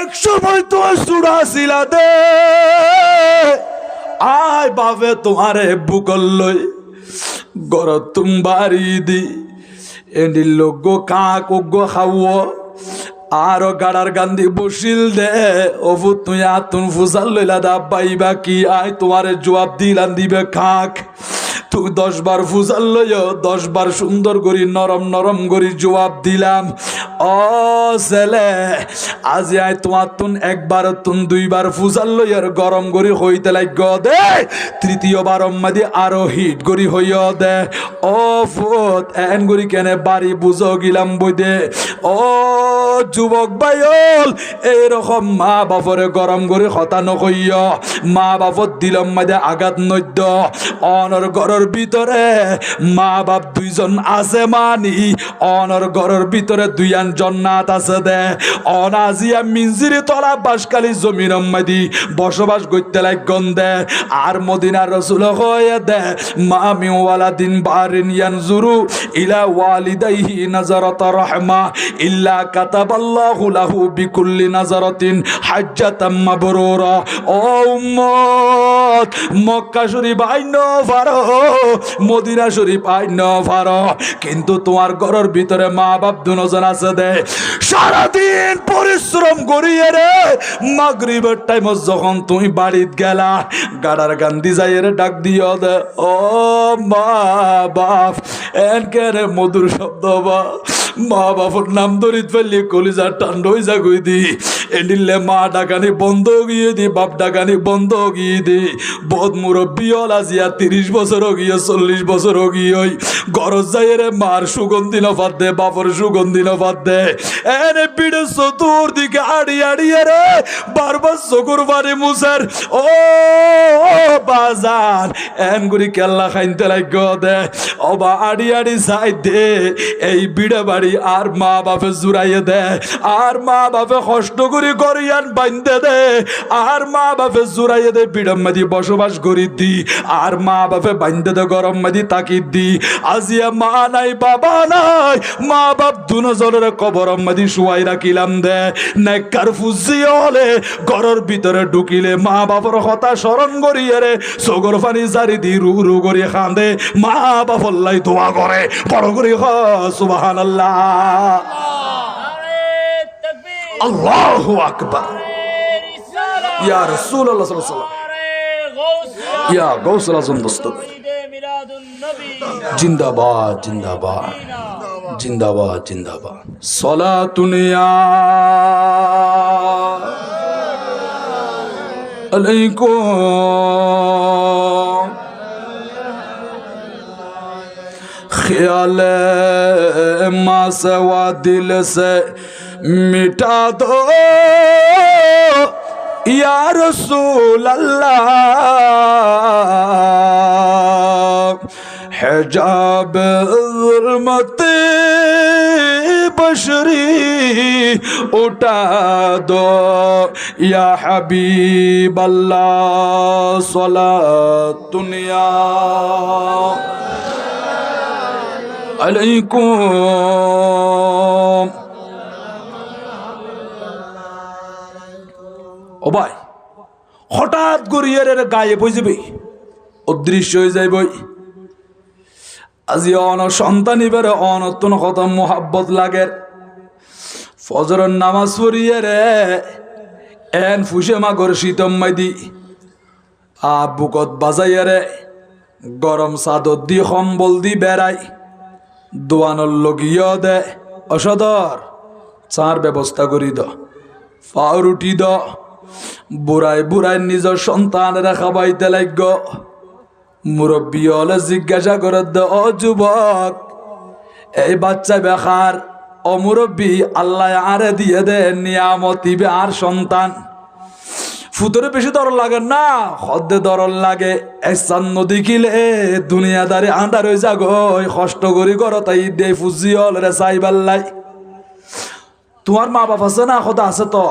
এক সময় তোমার চুড়াছিলা দে আয় বাপে তোমারে বুকল লই গর তুম বাড়ি দি এন্ডি লোক কাক ওগো খাও আর গাড়ার গান্ধী বসিল দে অবু তুই আতুন ফুসাল লইলা দা পাইবা কি আয় তোমারে জবাব দিলাম দিবে কাক তুই 10 বার ফুসাল লইও 10 বার সুন্দর করি নরম নরম করি জবাব দিলাম ও ছেলে আজি আয় তোমার তুন একবার তুন 2 বার ফুসাল লইয়ার গরম করি হইতে লাগ দে তৃতীয়বার মাদি আরো হিট করি হইয়া দে ও ফুত এন করি কেনে বাড়ি বুঝো গিলাম বই দে ও যুবক ভাইল এইরকম মা বাপরে গরম করে হতা নকইয়া মা বাপত দিলম মাদে আঘাত নদ্য অনর ঘরের ভিতরে মা বাপ 2 জন আছে মানি অনর ঘরের ভিতরে 2 আন জান্নাত আছে দে অনাজিয়া মিনজিরি তলা বাসকালি জমিন মাদি বসবাস করতে লাগন দে আর মদিনার রাসূল কয়ে দে মা মি ওয়ালাদিন বারিন ইয়ানজুরু ইলা ওয়ালিদাইহি নাজারাত রাহমা ইল্লা কাতাবাল্লাহু লাহু বিকুল্লি নাজারাতিন হাজ্জাতাম মাবরুরা ও উম্মত মক্কা শরীফ আইন ফারো মদিনা শরীফ আইন ফারো কিন্তু তোমার ঘরের ভিতরে মা বাপ দুজন আছে দে সারাদিন পরিশ্রম করিয়ে রে মাগরিবের টাইম যখন তুমি বাড়িতে গেলা গাড়ার গান্ধী যাইয়ে ডাক দিও দে ও মা বাপ এনকে মধুর শব্দ বা মা বাপর নাম ধরিত ফেললি কলিজার টান্ড হয়ে যা গই দি এডিলে মা ডাকানি বন্ধ গিয়ে দি বাপ ডাকানি বন্ধ গিয়ে দি বহুত মুরব্বী হল আজিয়া 30 বছর গিয়ে 40 বছর গিয়ে গরজ যাই রে মার সুগন্ধি নফাত দে বাপর সুগন্ধি নফাত দে এনে পিড়ে চতুর্দিকে আড়ি আড়িয়ে রে বারবার চকুর বাড়ি মুসের ও বাজার এন গুড়ি কেল্লা খাইতে লাগ দে অবা আড়ি আড়ি যাই দে এই বিড়ে বাড়ি আর মা বাপে জুড়াইয়ে দে আর মা বাপে কষ্ট করে করিয়ান বাইন্দে দে আর মা বাপে জুড়াইয়ে দে বিড়ম মাদি বসবাস করি দি আর মা বাপে বাইন্দে দে গরম মাদি তাকি দি আজিয়া মা নাই বাবা নাই মা বাপ দুজনের কবরম মাদি শুয়াই রাখিলাম দে নেককার ফুজি হলে ঘরের ভিতরে ঢুকিলে মা বাপর কথা স্মরণ করিয়ে রে চোখর পানি জারি দি রু রু করে কান্দে মা বাপর লাই দোয়া করে বড় করে সুবহানাল্লাহ আল্লাহু আকবার ইয়া রাসূলুল্লাহ সাল্লাল্লাহু আলাইহি ওয়াসাল্লাম ইয়া গাউসুল আজম দস্তগীর জিন্দাবাদ জিন্দাবাদ জিন্দাবাদ জিন্দাবাদ সালাতুন ইয়া আলাইকুম ख्याल माँ से वा दिल से मिटा दो या रसूल अल्लाह हिजाब ज़ुल्मत बशरी उठा दो या हबीब अल्लाह सलातुन या আলাইকুম ও ভাই হঠাৎ করিয়ে গায়ে বই যাবে অদৃশ্য হয়ে যাই বই আজি অন সন্তান এবারে অনতন কথা মোহাব্বত লাগে ফজরের নামাজ পড়িয়ে রে এন ফুসে মাগর শীতম মাইদি বুকত বাজাইয়া রে গরম চাদর দি কম্বল দি বেড়াই দোয়ানোর লগিয়ে দে অসদর চার ব্যবস্থা করি দ পাউরুটি দ বুড়াই বুড়াই নিজের সন্তানেরা খাবাইতে লাগ মুরব্বী হলে জিজ্ঞাসা করে দে ও যুবক এই বাচ্চা বেকার ও মুরব্বী আল্লাহ আরে দিয়ে দে নিয়ামতি বে আর সন্তান ফুতরে বেশি দরদ লাগে না হদ্দে দরদ লাগে এসান নদী কিলে দুনিয়াদারি আন্ধার হয়ে যাগ কষ্ট করি করো তাই দে ফুজি হল রে চাইবাল্লাই তোমার মা বাপ আছে না খোদা আছে তো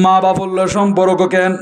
মা বাপ হলে সম্পর্ক কেন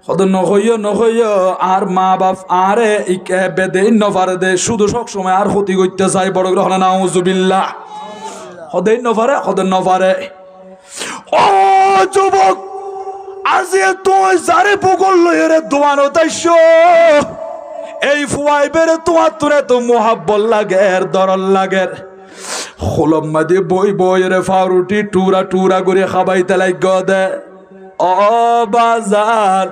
খোদ নহইয় আর মা বাপ আরে ইকে বেদে নফারে দে শুধু সব সময় আর ক্ষতি করতে চাই বড় গ্রহণ নাউজুবিল্লাহ খোদে নফারে খোদে নফারে ও যুবক আজিয়ে তুই যারে বুকল লইরে দোয়ানো তাইছ এই ফুয়াই বেরে তোমার তুরে তো মোহাব্বত লাগের দরল লাগের খোলম মাদি বই বই রে ফারুটি টুরা টুরা করে খাবাইতে লাগ দে ও বাজার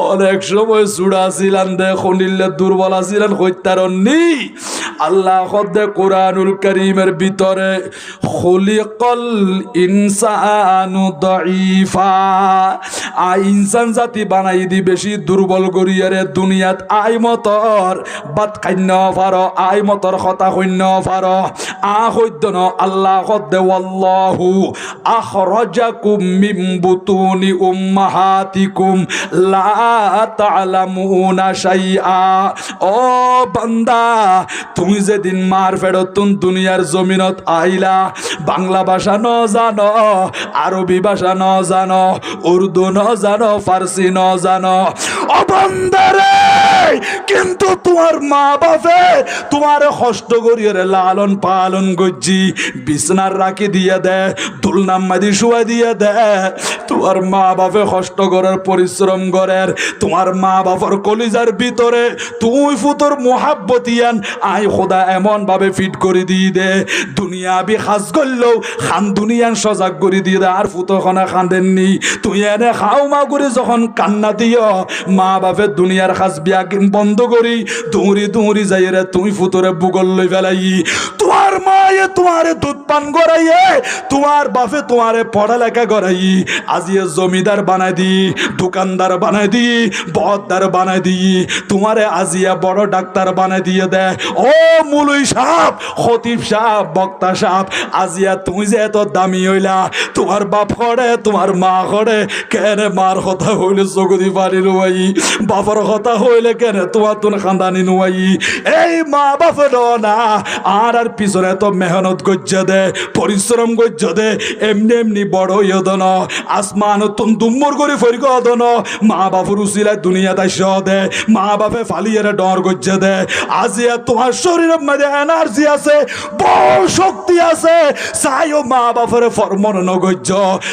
অনেক সময় চূড়া ছিলেন দে খনিলে দুর্বল ছিলেন হত্যারণী আল্লাহ খদ্দে কোরআনুল কারীমের ভিতরে খুলিকাল ইনসানু দাঈফা ইনসান জাতি বানাই দি বেশি দুর্বল করিয়ারে দুনিয়াত আই মতর বাত খান্য পারো আই মতর কথা শূন্য পারো হইদ্য আল্লাহ খদ্দে ওয়াল্লাহু আখরাজাকুম মিন বুতুনি উম্মাহাতিকুম লা তা'লামুনা শাইআ ও বান্দা তুমি যেদিন মার ফেরতুন দুনিয়ার জমিনত আইলা বাংলা ভাষা ন জানো আরবি ভাষা ন জানো উর্দু ন জানো ফার্সি ন জানো ও বান্দারে কিন্তু তোমার মা বাপে তোমার কষ্ট করিয়ে লালন পালন গজ্জি বিছনার রাখি দিয়ে দে দুলনাম মাদি শুয়া দিয়ে দে তোমার মা বাপে কষ্ট করার পরিশ্রম করের তোমার মা বাবার কলিজার ভিতরে তুই ফুতর মোহাব্বতিয়ান আই খোদা এমন ভাবে ফিট করে দিয়ে দে দুনিয়া বি খাস করলেও খান দুনিয়ান সজাগ করে দিয়ে দে আর ফুতোখানা খান্দেননি তুই এনে খাও মা করে যখন কান্না দিও মা বাপের দুনিয়ার খাস বিয়া বন্ধ করি দৌড়ি দৌড়ি যাই রে তুই ফুতরে বুগল লই ফেলাই তোমার মায়ে তোমারে দুধ পান করাইয়ে তোমার বাপে তোমারে পড়ালেখা করাই আজিয়ে জমিদার বানাই দি দোকানদার বানাই দি বহদ্দার বানাই দি তোমারে আজিয়া বড় ডাক্তার বানাই দিয়ে দে ও মুলুই সাহেব খতিব সাহেব বক্তা সাহেব আজিয়া তুমি যে এত দামি হইলা তোমার বাপ করে তোমার মা করে কেন মার কথা হইলে চকুদি পানি নুয়াই বাপর কথা হইলে কেন তোমার তুন খানদানি নুয়াই এই মা বাপে না আর পিছনে তো মেহনত গজ্জ দে পরিশ্রম গজ্জ দে এমনি এমনি বড় ইয়দন আসমান তুন দুম্মর করে ফরিক দন মা বাপুর উচিলায় দুনিয়া দাইস দে মা বাপে ফালিয়ে ডর গজ্জ দে আজিয়া তোমার শরীরের মধ্যে এনার্জি আছে বল শক্তি আছে চাইও মা বাপের ফরমন নগজ্জ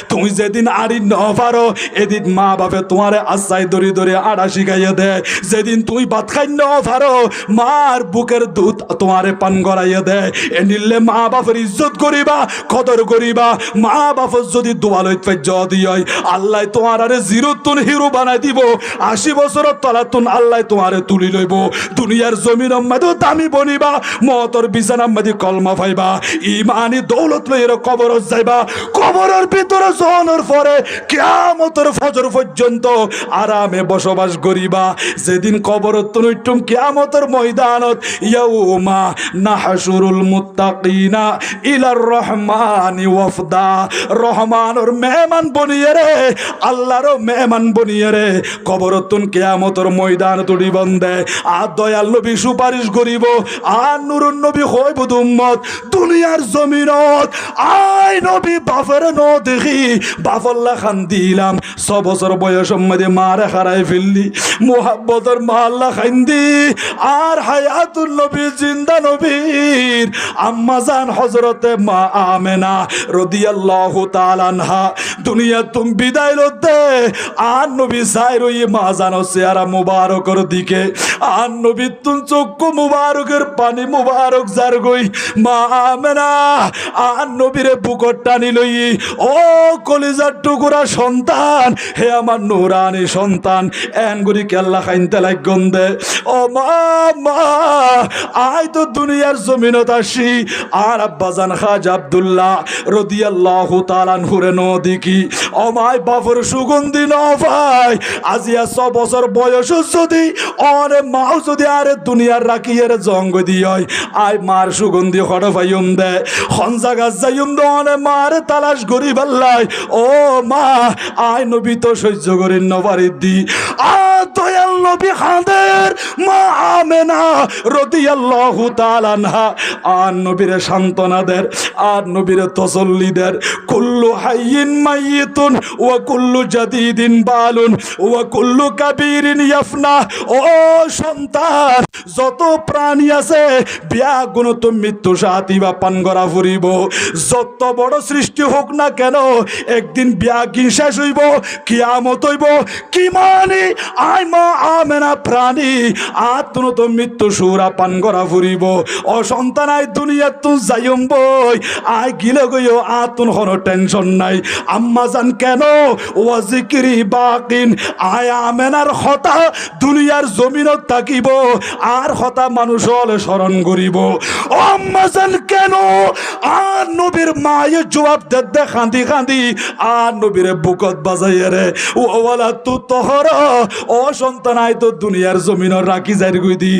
তুমি যেদিন আড়ি ন পারো এদিন মা বাপে তোমারে আশ্বাই দরি দরি আড়া শিখাইয়ে দে যেদিন তুই ভাত খাই ন পারো মার বুকের দুধ তোমারে পান করাইয়ে দে এ নিলে মা বাপের ইজ্জত করিবা কদর করিবা মা বাপের যদি দোয়ালই পেজ দিয় আল্লাহ তোমার আরে জিরোতুন হিরো বানাই দিব 80 বছরের তলাতুন আল্লাহ তোমারে তুলি লইব দুনিয়ার জমির মধ্যে দামি বনিবা মতর বিছানার মধ্যে কলমা পাইবা ইমানি দৌলত লইরে কবর যাইবা কবরের ভিতরে জনের পরে কিয়ামতের ফজর পর্যন্ত আরামে বসবাস করিবা যেদিন কবরত তুনুইটুম কিয়ামতের ময়দানত ইয়াউমা নাহশুরুল মুত্তাকিনা ইলার রহমানি ওয়াফদা রহমানের মেহমান বনিয়ে রে আল্লাহর মেহমান বনিয়ে রে কবরতুন কিয়ামতের ময়দান তুড়ি বন্দে আর দয়াল নবী সুপারিশ করিব আর নুরুন নবী হইব উম্মত দুনিয়ার জমিনত আই নবী বাফের ন দেখি বাফল্লা খান দিলাম 6 বছর বয়স মধ্যে মারে হারাই ফেললি মোহাব্বতের মাল্লা খান দি আর হায়াতুল নবী জিন্দা নবীর আম্মা জান হযরতে মা আমেনা রাদিয়াল্লাহু তাআলা আনহা দুনিয়া তুম বিদায় লতে আর নবী সাইরই মা জানো চেহারা মুবারকের দিকে আর নবী তুম চক্ষু মুবারকের পানি মুবারক জার গই মা আমেনা আর নবীরে বুকট টানি লই ও কলিজার টুকুরা সন্তান হে আমার নুরানি সন্তান এন গুরি কেল্লা খাইনতে লাগন দে ও মা আই তো দুনিয়ার জমিনত আসি আর আব্বাজান খাজা আব্দুল্লাহ রাদিয়াল্লাহু তাআলা আনহুরে নদিকি ও মাই বাফর সুগন্ধি ন ভাই আজিয়া 6 বছর বয়স যদি অরে মাও যদি আরে দুনিয়ার রাখিয়ে জঙ্গ দিয় আই মার সুগন্ধি হড় ভাইম দে হনজাগা যাইম দনে মার তালাশ করি বললাই ও মা আই নবী তো সহ্য করেন নবারি দি আ দয়াল নবী খাঁদে নবীর মা আমেনা রাদিয়াল্লাহু তাআলা আনহা আর নবীর সান্ত্বনা দেন, আর নবীর তসল্লি দেন। কুল্লু হাইয়িন মাইয়িতুন ওয়া কুল্লু জাদিদিন বালুন ওয়া কুল্লু কাবীরিন ইয়াফনা। ও সন্তান, যত প্রাণী আছে বিয়া গুণত মৃত্যু সাথী বা পান করা ফুরিব। যত বড় সৃষ্টি হোক না কেন একদিন বিয়া কি শেষ হইব, কিয়ামত হইব। কি মানে আই মা আমেনা প্রাণী আত্ম তো মৃত্যু সুরা পান করা ফুরিব। ও সন্তান, আই দুনিয়া তু যাইম বই আই গিলে গইও আতুন কোনো টেনশন নাই। আম্মা জান কেন ওয়া জিকিরি বাকিন, আয় আমেনার হতা দুনিয়ার জমিনত থাকিব আর হতা মানুষ হলে স্মরণ করিব। ও আম্মা জান কেন আর নবীর মায়ে জবাব দে খান্দি খান্দি আর নবীর বুকত বাজাইয়া রে ওয়ালা তু তহর। ও সন্তান, আই তো দুনিয়ার জমিন রাখি যাই গই দি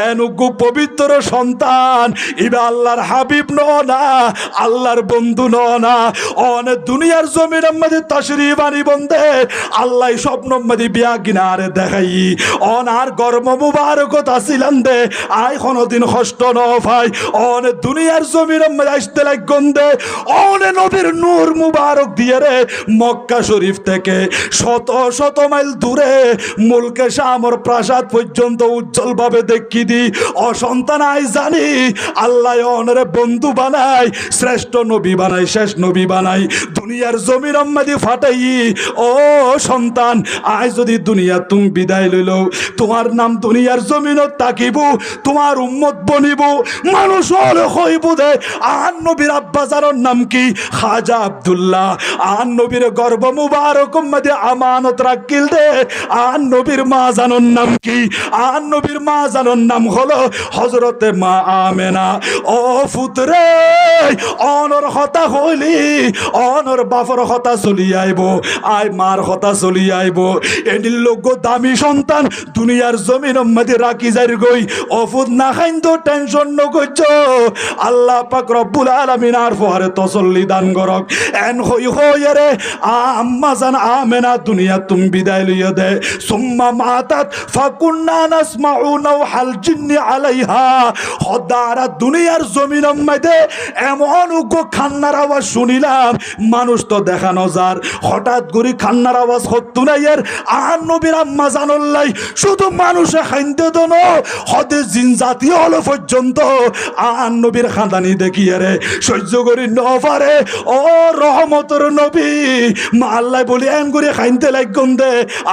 এনুগু পবিত্র সন্তান ইবা আল্লাহর হাবিব ন না, আল্লাহর বন্ধু ন না। অনে দুনিয়ার জমিনের মধ্যে তশরিফ আনি বন্দে আল্লাহ স্বপ্ন মধ্যে বিয়া কিনারে দেখাই অনার গর্ম মুবারকত আসিলাম দে আয় কোনদিন কষ্ট ন ভাই। অনে দুনিয়ার জমিনের মধ্যে আসতে লাগন দে অনে নবীর নূর মুবারক দিয়ে রে মক্কা শরীফ থেকে শত শত মাইল দূরে মুলকে শামর প্রাসাদ পর্যন্ত উজ্জ্বল ভাবে দেখি দি। অসন্তান, আই জানি আল্লাহ অনরে বন্ধু বানাই, শ্রেষ্ঠ নবী বানাই, শেষ নবী বানাই, দুনিয়ার জমির মধ্যে ফাটাই। ও সন্তান, আজ যদি দুনিয়া তুমি বিদায় লইল তোমার নাম দুনিয়ার জমিনত থাকিব, তোমার উম্মত বনিব, মানুষ হলে হইব দে আর নবীর আব্বাজারের নাম কি খাজা আব্দুল্লাহ। আর নবীর গর্ব মুবারক মধ্যে আমানত রাখিল দে আর নবীর মা জানোর নাম কি? আর নবীর মা জানোর নাম হলো হযরতে মা আমেনা। ও ফুতরে, অনর হতা হইলি অনর বাপর হতা চলি আইব, আই মার হতা চলি আইব। এডির লোক দামি সন্তান দুনিয়ার জমিন মধ্যে রাখি যাই গই অফুদ না খাইন তো টেনশন নগজ। আল্লাহ পাক রব্বুল আলামিন আর ফহারে তসল্লি দান করক। এন হই হইরে আম্মা জান আমেনা দুনিয়া তুমি বিদায় লইয়া দে সুম্মা মাতাত ফাকুন্না নাসমাউ নাওহাল জিন্নি আলাইহা। হদারা দুনিয়ার জমিন মধ্যে এমন উগ্র খান্নার আওয়াজ শুনিলাম মানুষ তো দেখানো যার হঠাৎ করে খান্নার আওয়াজ হতো না এর আর নবীর আম্মা জানল্লাই শুধু মানুষে খাইতে দন হদে জিন জাতীয় হলো পর্যন্ত আর নবীর খানদানি দেখিয়ে রে সহ্য করি ন পারে। ও রহমতর নবী মা আল্লাহ বলি এন করে খাইতে লাগন দে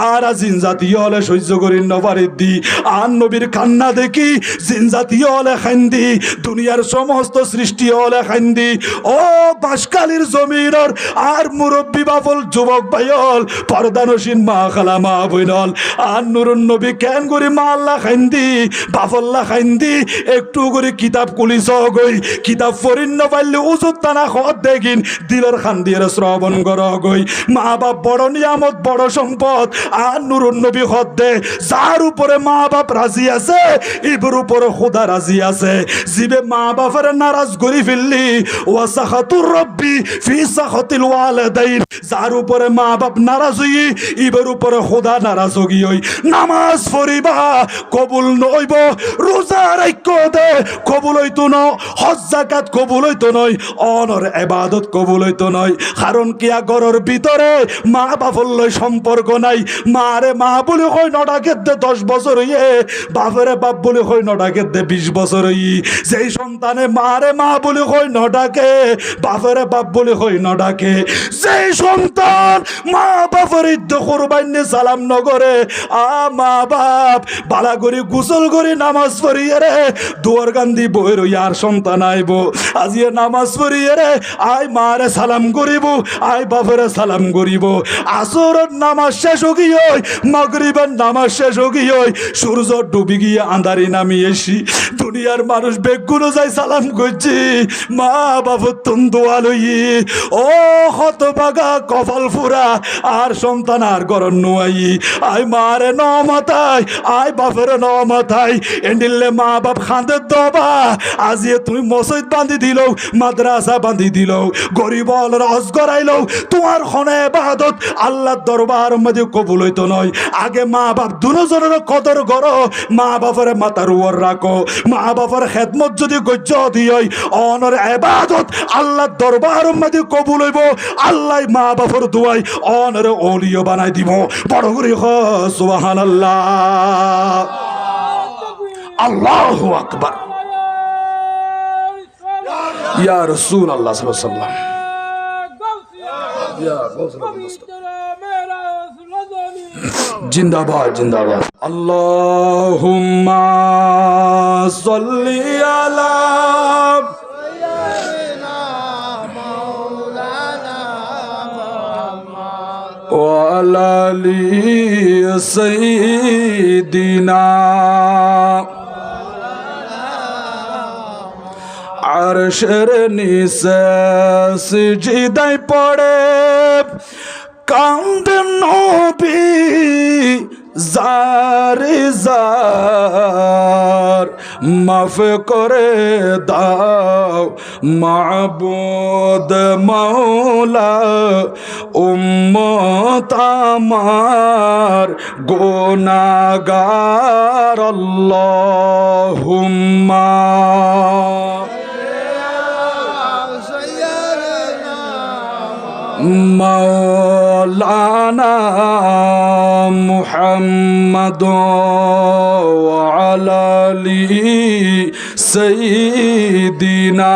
আর জিন জাতীয় হলে সহ্য করি ন পারে দি আর নবীর কান্না দেখি জিন জাতীয় হলে খাইন্দি দুনিয়ার সমস্ত সৃষ্টি হলে খাইন্দি। ও বাসকালীর জমিনের আর মুরব্বী বাবল যুবক ভাইল পর্দানসীন মা খালা মা বইনল আর নুরুন নবী কেন করি মা আল্লাহ খাইন্দি বাফল্লা খাইন্দি একটু করে কিতাব কুলিস গই কিতাব ফরিন্ন পাইলে উজুত টানা খত দেখিন দিলের খান দিয়ে শ্রবণ কর গই। মা বাপ বড় নিয়ামত বড় সম্পদ আর নুরুন নবী খত দে যার উপরে মা বাপ রাজি আছে ইবর উপরে খোদা রাজি আছে। জিবে মা বাপের নারাজ করি ফেললি ওয়া সাখাতুর রব্বি ফি সাখাতিল ওয়ালিদাইন, যার উপরে মা বাপ নারাজ হই ইবর উপরে খোদা নারাজ হই। নামাজ পড়িবা কবুল নইব, রোজা রাখো দে কবুল হইতো ন, হজ যাকাত কবুল হইতো নয়, অনর ইবাদত কবুল হইতো নয়। কারণ কিয়া ঘরের ভিতরে মা বাপর লই সম্পর্ক নাই। মারে মা বলে কই নডাকে দে 10 বছর হইয়ে, বাপরে বাপ বলে কই নডাকে দে 20 বছর হই। যেই সন্তানে মারে মা বলে কই নডাকে, বাপরে বাপ বলে কই নডাকে, যেই সন্তান মা বাপের ইদ্দ কুরবানি সালাম নগরে আ মা বাপ বালা করে গোসল করে নামাজ পড়িয়ে রে দুয়ার গান্ধী বই রই আর সন্তান আইব আজিয়ে নামাজ পড়িয়ে রে আই মারে সালাম করিব আই বাপরে সালাম করিব। আসরের নামাজ শেষ গিয়ে মাগরিবের নামাজ শেষ গিয়ে সূর্য ডুবি গিয়ে আন্ধারি নামিয়ে এসি দুনিয়ার মানুষ বেগুলো যাই সালাম করছি মা বাপ তুম দোয়া লই। ও হতভাগা কপাল ফুরা আর সন্তান আর গরণ নুয়াই আয় মারে ন মাথায় আয় বাপের ন মাথায় এন্ডিলে মা বাপ খান্দে দবা আজিয়ে তুমি মসজিদ বান্ধি দিল মাদ্রাসা বান্ধি দিল গরিব রস গড়াইল তোমার খনে বাহাদত আল্লাহ দরবার মধ্যে কবুল হইতো নয় আগে মা বাপ দুজনের কদর করো মা বাপের মাথার উপর রাখো মা বাপের খেদমত যদি গজ্য দিয় অনর ইবাদত আল্লাহ দরবার মধ্যে কবুল হইব আল্লাহ মা বাপের দুয়াই অনর ওলিও বানাই দিব বড় করে সুবহানাল্লাহ আল্লাহু আকবার ইয়া রাসূলুল্লাহ সাল্লাল্লাহু আলাইহি ওয়াসাল্লাম ইয়া জিন্দাবাদ জিন্দাবাদ আল্লাহুম্মা সাল্লি আলা ওয়া আলা আলি সাইয়্যিদিনা আরশের নিচে সিজদায় পড়ে কান্দেন নবী জারে জার মাফ করে দাও মাবুদ মাওলা উম্মত আমার গুনাহগার আল্লাহুম্মা মাওলানা মুহাম্মদ ওয়া আলা আলি সাইয়্যিদিনা